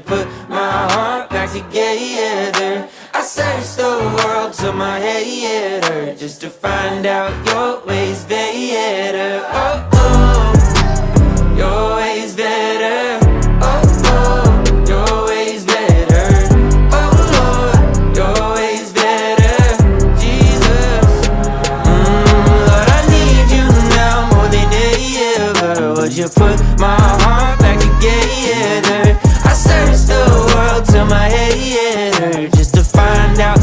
put my heart back together? I searched the world till my head hurt, just to find out your way's better. Oh, oh, your way's better. Oh, oh, your way's better. Oh, Lord, your way's better. Jesus, Lord, I need you now more than ever. Would you put my heart back together? I searched the world till my head hurt, just to find out